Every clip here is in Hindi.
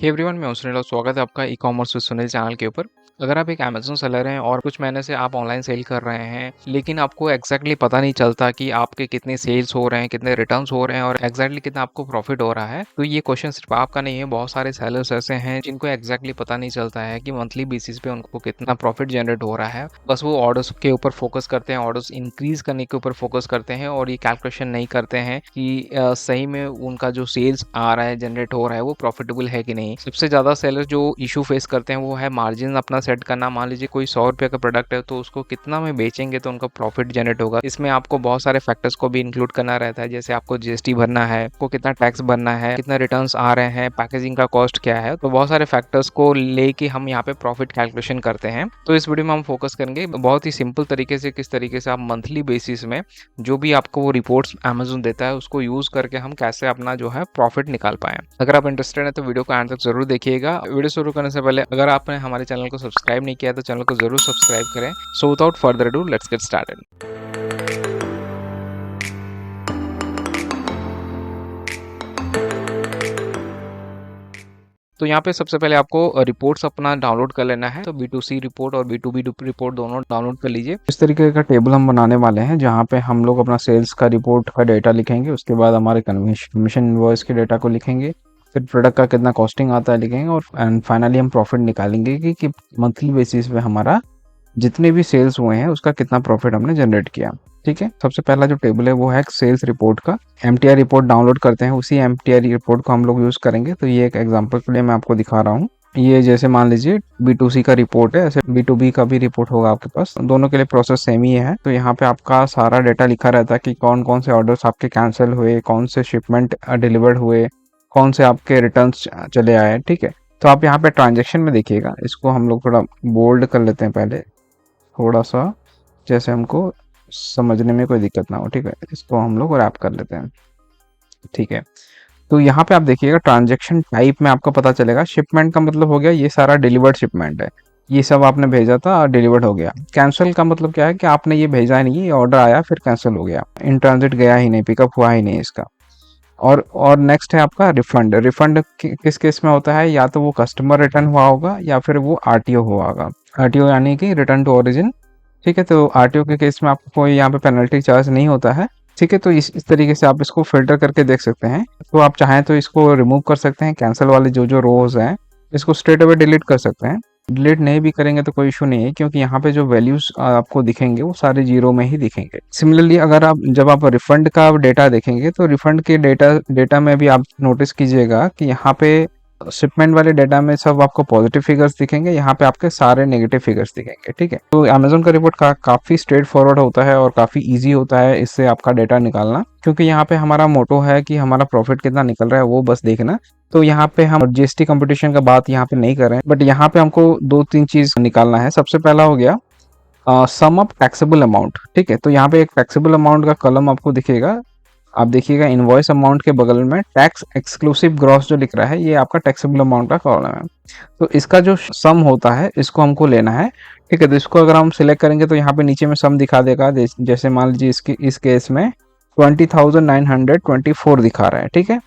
हे एवरीवन, मैं हूं सुनील और स्वागत है आपका e commerce with Sunil channel के ऊपर। अगर आप एक अमेज़न सेलर हैं और कुछ महीने से आप ऑनलाइन सेल कर रहे हैं, लेकिन आपको एग्जैक्टली पता नहीं चलता कि आपके कितने सेल्स हो रहे हैं, कितने रिटर्न्स हो रहे हैं और एग्जैक्टली कितना आपको प्रॉफिट हो रहा है, तो ये क्वेश्चन सिर्फ आपका नहीं है। बहुत सारे सेलर्स ऐसे हैं जिनको एग्जैक्टली पता नहीं चलता है कि मंथली बेसिस पे उनको कितना प्रॉफिट जनरेट हो रहा है। बस वो ऑर्डर्स के ऊपर फोकस करते हैं, ऑर्डर्स इंक्रीज करने के ऊपर फोकस करते हैं और ये कैलकुलेशन नहीं करते हैं कि सही में उनका जो सेल्स आ रहा है, जनरेट हो रहा है, वो प्रॉफिटेबल है कि नहीं। सबसे ज़्यादा सेलर जो इशू फेस करते हैं वो है मार्जिन अपना सेट करना। मान लीजिए कोई 100 रुपये का प्रोडक्ट है तो उसको कितना में बेचेंगे तो उनका प्रॉफिट जनरेट होगा। इसमें आपको बहुत सारे फैक्टर्स को भी इंक्लूड करना रहता है, जैसे आपको जीएसटी भरना है, आपको कितना टैक्स भरना है, कितना रिटर्न्स आ रहे हैं, पैकेजिंग का कॉस्ट क्या है। तो बहुत सारे फैक्टर्स को लेके हम यहाँ पे प्रॉफिट कैलकुलेशन करते हैं। तो इस वीडियो में हम फोकस करेंगे बहुत ही सिंपल तरीके से किस तरीके से आप मंथली बेसिस में जो भी आपको वो रिपोर्ट्स अमेज़न देता है उसको यूज करके हम कैसे अपना जो है प्रॉफिट निकाल पाए। अगर आप इंटरेस्टेड है तो वीडियो को एंड तक जरूर देखिएगा। वीडियो शुरू करने से पहले अगर आपने हमारे चैनल को सब्सक्राइब नहीं किया तो चैनल को जरूर सब्सक्राइब करें। So without further ado let's get started. तो यहाँ पे सबसे पहले आपको रिपोर्ट्स अपना डाउनलोड कर लेना है। तो B2C रिपोर्ट और B2B रिपोर्ट दोनों डाउनलोड कर लीजिए। इस तरीके का टेबल हम बनाने वाले हैं जहाँ पे हम लोग अपना सेल्स का रिपोर्ट का डेटा लिखेंगे, उसके बाद हमारे कमीशन इनवॉइस के डेटा को लिखेंगे, फिर प्रोडक्ट का कितना कॉस्टिंग आता है लिखेंगे और एंड फाइनली हम प्रॉफिट निकालेंगे कि मंथली बेसिस पे हमारा जितने भी सेल्स हुए हैं उसका कितना प्रॉफिट हमने जनरेट किया। ठीक है, सबसे पहला जो टेबल है वो है सेल्स रिपोर्ट का। MTR रिपोर्ट डाउनलोड करते हैं, उसी MTR रिपोर्ट को हम लोग यूज करेंगे। तो ये एक एग्जांपल के लिए मैं आपको दिखा रहा हूँ। ये जैसे मान लीजिए B2C का रिपोर्ट है, ऐसे B2B का भी रिपोर्ट होगा आपके पास, दोनों के लिए प्रोसेस सेम ही है। तो यहाँ पे आपका सारा डेटा लिखा रहता है कि कौन कौन से ऑर्डर्स आपके कैंसिल हुए, कौन से शिपमेंट डिलीवर्ड हुए, कौन से आपके रिटर्न्स चले आए। ठीक है, तो आप यहाँ पे ट्रांजेक्शन में देखिएगा, इसको हम लोग थोड़ा बोल्ड कर लेते हैं पहले, थोड़ा सा जैसे हमको समझने में कोई दिक्कत ना हो। ठीक है, इसको हम लोग रैप कर लेते हैं। ठीक है, तो यहाँ पे आप देखिएगा ट्रांजैक्शन टाइप में आपको पता चलेगा। शिपमेंट का मतलब हो गया ये सारा डिलीवर्ड शिपमेंट है, ये सब आपने भेजा था और डिलीवर्ड हो गया। कैंसिल का मतलब क्या है कि आपने ये भेजा ही नहीं, ये ऑर्डर आया फिर कैंसिल हो गया, इन ट्रांजिट गया ही नहीं, पिकअप हुआ ही नहीं इसका। और नेक्स्ट है आपका रिफंड। रिफंड किस केस में होता है, या तो वो कस्टमर रिटर्न हुआ होगा या फिर वो RTO हुआ होगा। RTO यानी कि रिटर्न टू ओरिजिन। ठीक है, तो RTO के केस में आपको कोई यहाँ पे पेनल्टी चार्ज नहीं होता है। ठीक है, तो इस तरीके से आप इसको फिल्टर करके देख सकते हैं। तो आप चाहें तो इसको रिमूव कर सकते हैं, कैंसिल वाले जो रोज हैं इसको स्ट्रेट अवे डिलीट कर सकते हैं। डिलीट नहीं भी करेंगे तो कोई इशू नहीं है, क्योंकि यहाँ पे जो वैल्यूज आपको दिखेंगे वो सारे जीरो में ही दिखेंगे। सिमिलरली अगर आप जब आप रिफंड का डेटा देखेंगे तो रिफंड के डेटा में भी आप नोटिस कीजिएगा कि यहाँ पे शिपमेंट वाले डेटा में सब आपको पॉजिटिव फिगर्स दिखेंगे, यहाँ पे आपके सारे नेगेटिव फिगर्स दिखेंगे। ठीक है, तो अमेज़न का रिपोर्ट काफी स्ट्रेट फॉरवर्ड होता है और काफी इजी होता है इससे आपका डेटा निकालना, क्योंकि यहाँ पे हमारा मोटो है कि हमारा प्रॉफिट कितना निकल रहा है वो बस देखना। तो यहाँ पे हम GST कंपटीशन का बात यहाँ पे नहीं कर रहे हैं, बट यहाँ पे हमको 2-3 चीज निकालना है। सबसे पहला हो गया सम ऑफ टैक्सेबल अमाउंट। ठीक है, तो यहाँ पे एक टैक्सेबल अमाउंट का कॉलम आपको दिखेगा। आप देखिएगा इनवॉइस अमाउंट के बगल में टैक्स एक्सक्लूसिव ग्रॉस जो लिख रहा है, ये आपका टैक्सेबल अमाउंट का कॉलम है। तो इसका जो सम होता है इसको हमको लेना है। ठीक है, तो इसको अगर हम सिलेक्ट करेंगे तो यहाँ पे नीचे में सम दिखा देगा। जैसे मान लीजिए इस केस में 20,924 दिखा रहा है। ठीक है,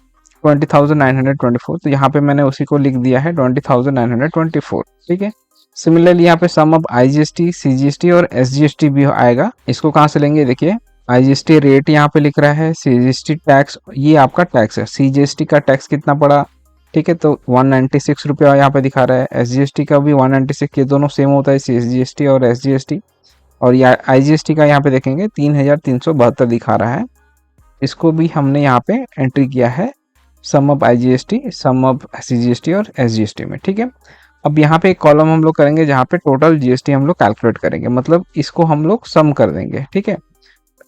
20,924, तो यहाँ पे मैंने उसी को लिख दिया है 20,924। ठीक है, सिमिलरली यहाँ पे सम ऑफ IGST, CGST और SGST भी आएगा। इसको कहाँ से लेंगे, देखिए IGST रेट यहाँ पे लिख रहा है, CGST टैक्स, ये आपका टैक्स है। CGST का टैक्स कितना पड़ा, ठीक है, तो 196 रुपया यहाँ पे दिखा रहा है। SGST का भी 196, ये दोनों सेम होता है, CGST और SGST। और ये IGST का यहाँ पे देखेंगे 3,372 दिखा रहा है। इसको भी हमने यहाँ पे एंट्री किया है, sum of IGST, sum of CGST और SGST में। ठीक है, अब यहाँ पे एक कॉलम हम लोग करेंगे जहाँ पे टोटल GST हम लोग कैलकुलेट करेंगे, मतलब इसको हम लोग सम कर देंगे। ठीक है,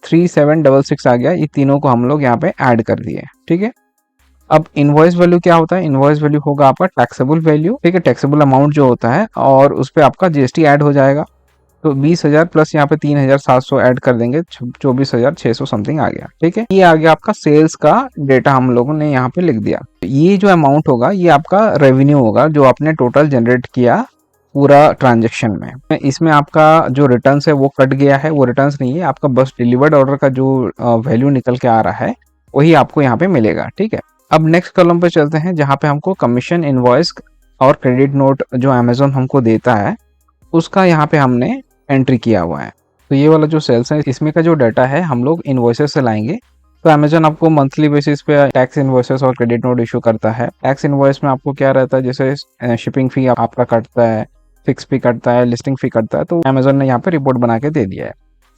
3766 आ गया, ये तीनों को हम लोग यहाँ पे ऐड कर दिए। ठीक है, अब इनवॉइस वैल्यू क्या होता है, इनवॉइस वैल्यू होगा आपका टैक्सेबल वैल्यू। ठीक है, टैक्सेबल अमाउंट जो होता है और उस पर आपका GST ऐड हो जाएगा। तो 20,000 प्लस यहाँ पे 3,700 ऐड कर देंगे, 24,600 समथिंग आ गया। ठीक है, ये आ गया आपका सेल्स का डेटा, हम लोगों ने यहाँ पे लिख दिया। ये जो अमाउंट होगा ये आपका रेवेन्यू होगा जो आपने टोटल जनरेट किया पूरा ट्रांजैक्शन में। इसमें आपका जो रिटर्न्स है वो कट गया है, वो रिटर्न्स नहीं है आपका, बस डिलीवर्ड ऑर्डर का जो वैल्यू निकल के आ रहा है वही आपको यहाँ पे मिलेगा। ठीक है, अब नेक्स्ट कॉलम पे चलते हैं जहाँ पे हमको कमीशन इनवॉइस और क्रेडिट नोट जो अमेजोन हमको देता है उसका यहाँ पे हमने एंट्री किया हुआ है। तो ये वाला जो सेल्स है इसमें का जो डाटा है हम लोग इन्वॉइसेस से लाएंगे। तो अमेजोन आपको मंथली बेसिस पे टैक्स इन्वॉइसेस और क्रेडिट नोट इशू करता है। टैक्स इन्वॉइस में आपको क्या रहता है, जैसे शिपिंग फी आपका कटता है, फिक्स फी कटता है, लिस्टिंग फी कटता है। तो अमेजोन ने यहाँ पे रिपोर्ट बना के दे दिया है।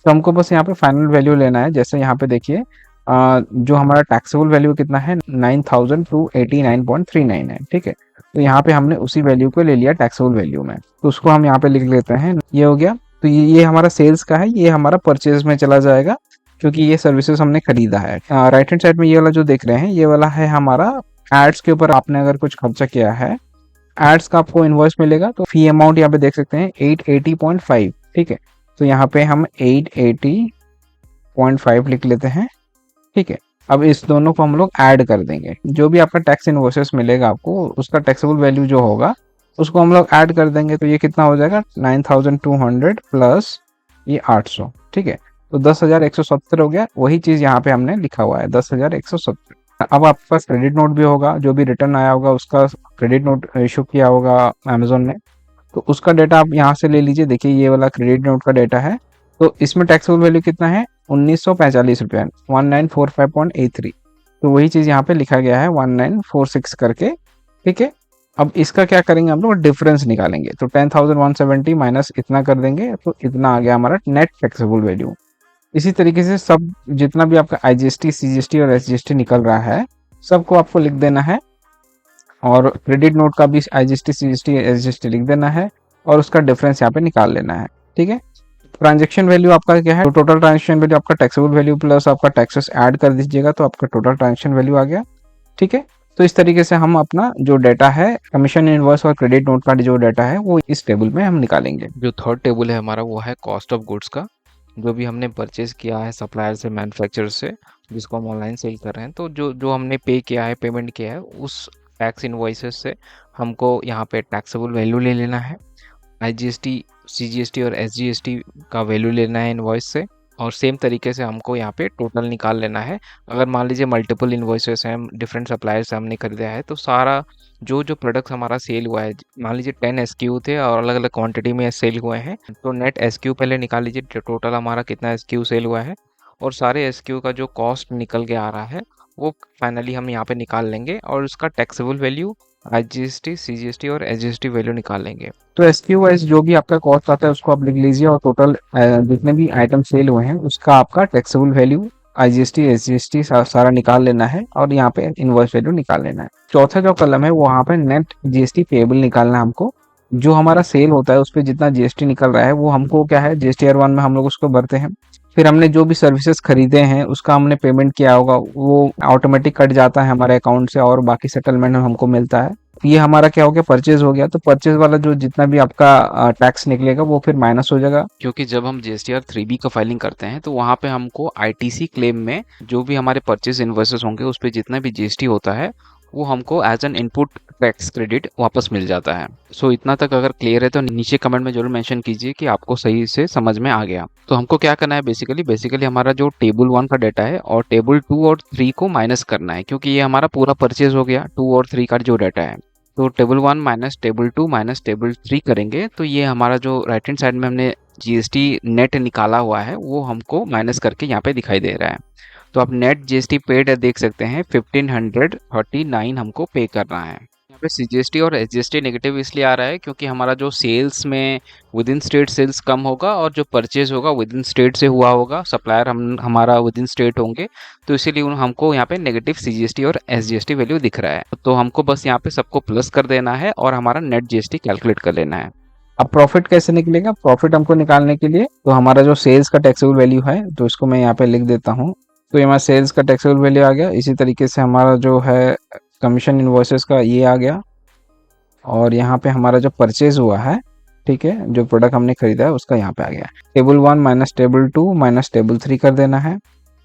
तो हमको बस यहाँ पे फाइनल वैल्यू लेना है। जैसे यहाँ पे देखिए जो हमारा टैक्सेबल वैल्यू कितना है 9,289.39 है, ठीक है। तो यहाँ पे हमने उसी वैल्यू को ले लिया टैक्सेबल वैल्यू में, तो उसको हम यहाँ पे लिख लेते हैं। ये हो गया। तो ये हमारा सेल्स का है, ये हमारा परचेज में चला जाएगा क्योंकि ये सर्विसेज हमने खरीदा है। राइट हैंड साइड में ये वाला जो देख रहे हैं ये वाला है हमारा एड्स के ऊपर आपने अगर कुछ खर्चा किया है, एड्स का आपको इनवॉइस मिलेगा। तो फी अमाउंट यहाँ पे देख सकते हैं 880.5, ठीक है। तो यहाँ पे हम 880.5 लिख लेते हैं, ठीक है। अब इस दोनों को हम लोग ऐड कर देंगे। जो भी आपका टैक्स इनवॉइसेस मिलेगा आपको उसका टैक्सेबल वैल्यू जो होगा उसको हम लोग ऐड कर देंगे। तो ये कितना हो जाएगा 9,200 प्लस ये 800, ठीक है। तो 10,170 हो गया। वही चीज यहाँ पे हमने लिखा हुआ है 10,170। अब आपके पास क्रेडिट नोट भी होगा, जो भी रिटर्न आया होगा उसका क्रेडिट नोट इशू किया होगा अमेजोन ने, तो उसका डेटा आप यहाँ से ले लीजिए। देखिए ये वाला क्रेडिट नोट का डेटा है। तो इसमें टैक्सेबल वैल्यू कितना है 1945 रुपया 1945.83। तो वही चीज यहाँ पे लिखा गया है 1946 करके, ठीक है। अब इसका क्या करेंगे हम लोग डिफरेंस निकालेंगे। तो 10,170 माइनस इतना कर देंगे तो इतना आ गया हमारा नेट टैक्सेबल वैल्यू। इसी तरीके से सब जितना भी आपका आईजीएसटी, सीजीएसटी और एसजीएसटी निकल रहा है सबको आपको लिख देना है। और क्रेडिट नोट का भी आईजीएसटी, सीजीएसटी, एसजीएसटी लिख देना है और उसका डिफरेंस यहाँ पे निकाल लेना है, ठीक है। ट्रांजैक्शन वैल्यू आपका क्या है, तो टोटल ट्रांजैक्शन वैल्यू आपका टैक्सेबल वैल्यू प्लस आपका टैक्सेस ऐड कर दीजिएगा तो आपका टोटल ट्रांजैक्शन वैल्यू आ गया, ठीक है। तो इस तरीके से हम अपना जो डाटा है कमीशन इनवॉइस और क्रेडिट नोट का जो डाटा है वो इस टेबल में हम निकालेंगे। जो थर्ड टेबल है हमारा वो है कॉस्ट ऑफ गुड्स का। जो भी हमने परचेज किया है सप्लायर से, मैन्युफैक्चरर से, जिसको हम ऑनलाइन सेल कर रहे हैं, तो जो जो हमने पे किया है, पेमेंट किया है, उस टैक्स इनवॉइसेस से हमको यहाँ पे टैक्सेबल वैल्यू ले लेना है। आईजीएसटी, सीजीएसटी और एसजीएसटी का वैल्यू लेना है इनवॉइस से। और सेम तरीके से हमको यहाँ पे टोटल निकाल लेना है। अगर मान लीजिए मल्टीपल इनवॉइसेस हैं, डिफरेंट सप्लायर से हमने खरीदा है, तो सारा जो जो प्रोडक्ट्स हमारा सेल हुआ है, मान लीजिए 10 एसक्यू थे और अलग अलग क्वांटिटी में सेल हुए हैं, तो नेट एसक्यू पहले निकाल लीजिए, टोटल हमारा कितना एसक्यू सेल हुआ है और सारे एसक्यू का जो कॉस्ट निकल के आ रहा है वो फाइनली हम यहाँ पे निकाल लेंगे और उसका टैक्सेबल वैल्यू, आईजीएसटी, सीजीएसटी और एसजीएसटी वैल्यू निकाल लेंगे। तो एसक्यू वाइज जो भी आपका कॉस्ट आता है उसको आप लिख लीजिए और टोटल जितने भी आइटम सेल हुए हैं उसका आपका टैक्सेबल वैल्यू, आईजीएसटी, एसजीएसटी सारा निकाल लेना है और यहाँ पे इनवॉइस वैल्यू निकाल लेना है। चौथा जो कलम है वो वहाँ पे नेट जीएसटी पेएबल निकालना है हमको। जो हमारा सेल होता है उस पर जितना जीएसटी निकल रहा है वो हमको क्या है जीएसटीआर 1 में हम लोग उसको भरते हैं। फिर हमने जो भी सर्विसेज खरीदे हैं उसका हमने पेमेंट किया होगा वो ऑटोमेटिक कट जाता है हमारे अकाउंट से और बाकी सेटलमेंट हमको मिलता है। ये हमारा क्या हो गया परचेज हो गया। तो परचेज वाला जो जितना भी आपका टैक्स निकलेगा वो फिर माइनस हो जाएगा। क्योंकि जब हम जीएसटीआर 3B का फाइलिंग करते हैं तो वहाँ पे हमको आईटीसी क्लेम में जो भी हमारे परचेज इन्वॉइसेस होंगे उस पर जितना भी जीएसटी होता है वो हमको as an input tax credit वापस मिल जाता है। सो इतना तक अगर क्लियर है तो नीचे कमेंट में जरूर मेंशन कीजिए कि आपको सही से समझ में आ गया। तो हमको क्या करना है, बेसिकली हमारा जो टेबल 1 का डाटा है और टेबल 2 और 3 को माइनस करना है, क्योंकि ये हमारा पूरा परचेज हो गया 2 और 3 का जो डाटा है। तो table 1 minus table 2 minus table 3 करेंगे तो ये हमारा जो राइट हैंड साइड में हमने जीएसटी नेट निकाला हुआ है वो हमको माइनस करके यहाँ पे दिखाई दे रहा है। तो आप नेट जीएसटी पेड देख सकते हैं 1539 हमको पे करना है। यहाँ पे सीजीएसटी और एसजीएसटी नेगेटिव इसलिए आ रहा है क्योंकि हमारा जो सेल्स में विद इन स्टेट सेल्स कम होगा और जो परचेज होगा विद इन स्टेट से हुआ होगा, सप्लायर हमारा विद इन स्टेट होंगे, तो इसीलिए हमको यहाँ पे नेगेटिव सीजीएसटी और एसजीएसटी वैल्यू दिख रहा है। तो हमको बस यहाँ पे सबको प्लस कर देना है और हमारा नेट जीएसटी कैलकुलेट कर लेना है। अब प्रॉफिट कैसे निकलेगा, प्रॉफिट हमको निकालने के लिए तो हमारा जो सेल्स का टैक्सेबल वैल्यू है तो इसको मैं यहाँ पे लिख देता हूँ। तो ये हमारा सेल्स का टैक्सेबल वैल्यू आ गया। इसी तरीके से हमारा जो है कमीशन इनवॉइसेस का ये आ गया और यहाँ पे हमारा जो परचेज हुआ है, ठीक है, जो प्रोडक्ट हमने खरीदा है उसका यहाँ पे आ गया। Table 1 minus table 2 minus table 3 कर देना है,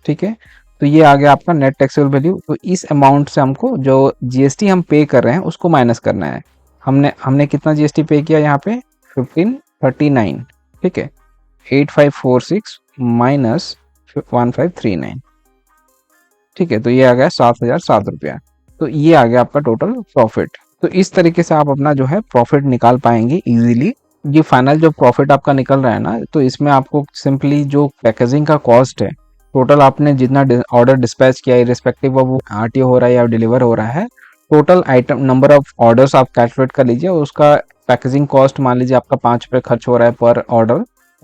ठीक है। तो ये आ गया आपका नेट टैक्सेबल वैल्यू। तो इस अमाउंट से हमको जो जीएसटी हम पे कर रहे हैं उसको माइनस करना है। हमने कितना जीएसटी पे किया यहाँ पे 1539, ठीक है। 8546 माइनस 1539, ठीक है। तो ये आ गया 7,007 रुपया। तो ये आ गया आपका टोटल प्रॉफिट। तो इस तरीके से आप अपना जो है प्रॉफिट निकाल पाएंगे इजीली। ये फाइनल जो प्रॉफिट आपका निकल रहा है ना, तो इसमें आपको सिंपली जो पैकेजिंग का कॉस्ट है, टोटल आपने जितना ऑर्डर डिस्पैच किया है, रिस्पेक्टिव ऑफ वो आरटीओ हो रहा है या डिलीवर हो रहा है, total item number of orders आप कैलकुलेट कर लीजिए और उसका पैकेजिंग कॉस्ट मान लीजिए आपका 5 रुपये खर्च हो रहा है पर ऑर्डर।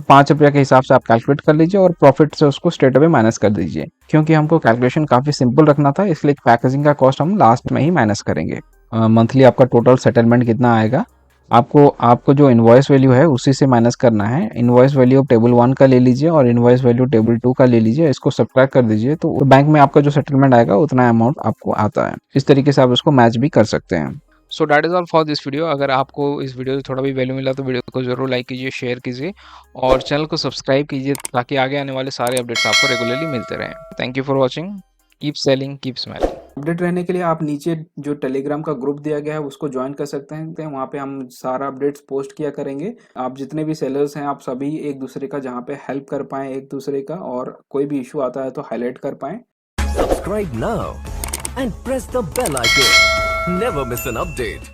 5 रुपये के हिसाब से आप कैलकुलेट कर लीजिए और प्रॉफिट से उसको स्ट्रेट अवे माइनस कर दीजिए। क्योंकि हमको कैलकुलेशन काफ़ी सिंपल रखना था, इसलिए पैकेजिंग का कॉस्ट हम लास्ट में ही माइनस करेंगे। मंथली आपका टोटल सेटलमेंट कितना आएगा, आपको आपको जो इनवॉइस वैल्यू है उसी से माइनस करना है। इनवॉइस वैल्यू टेबल 1 का ले लीजिए और इनवॉइस वैल्यू टेबल 2 का ले लीजिए, इसको सब्ट्रैक्ट कर दीजिए, तो बैंक में आपका जो सेटलमेंट आएगा उतना अमाउंट आपको आता है। इस तरीके से आप उसको मैच भी कर सकते हैं। So that is all for this video. अगर आपको इस वीडियो से थोड़ा भी वैल्यू मिला तो वीडियो को ज़रूर लाइक कीजिए, शेयर कीजिए और चैनल को सब्सक्राइब कीजिए ताकि आगे आने वाले सारे अपडेट्स आपको रेगुलरली मिलते रहें। Thank you for watching. Keep selling, keep smiling. Update रहने के लिए आप नीचे जो टेलीग्राम का ग्रुप दिया गया है उसको ज्वाइन कर सकते हैं। वहाँ पे हम सारा अपडेट्स पोस्ट किया करेंगे। आप जितने भी सेलर्स हैं आप सभी एक दूसरे का जहाँ पे हेल्प कर पाएँ एक दूसरे का, और कोई भी इशू आता है तो हाईलाइट कर पाएँ। Subscribe now and press the bell icon. Never miss an update.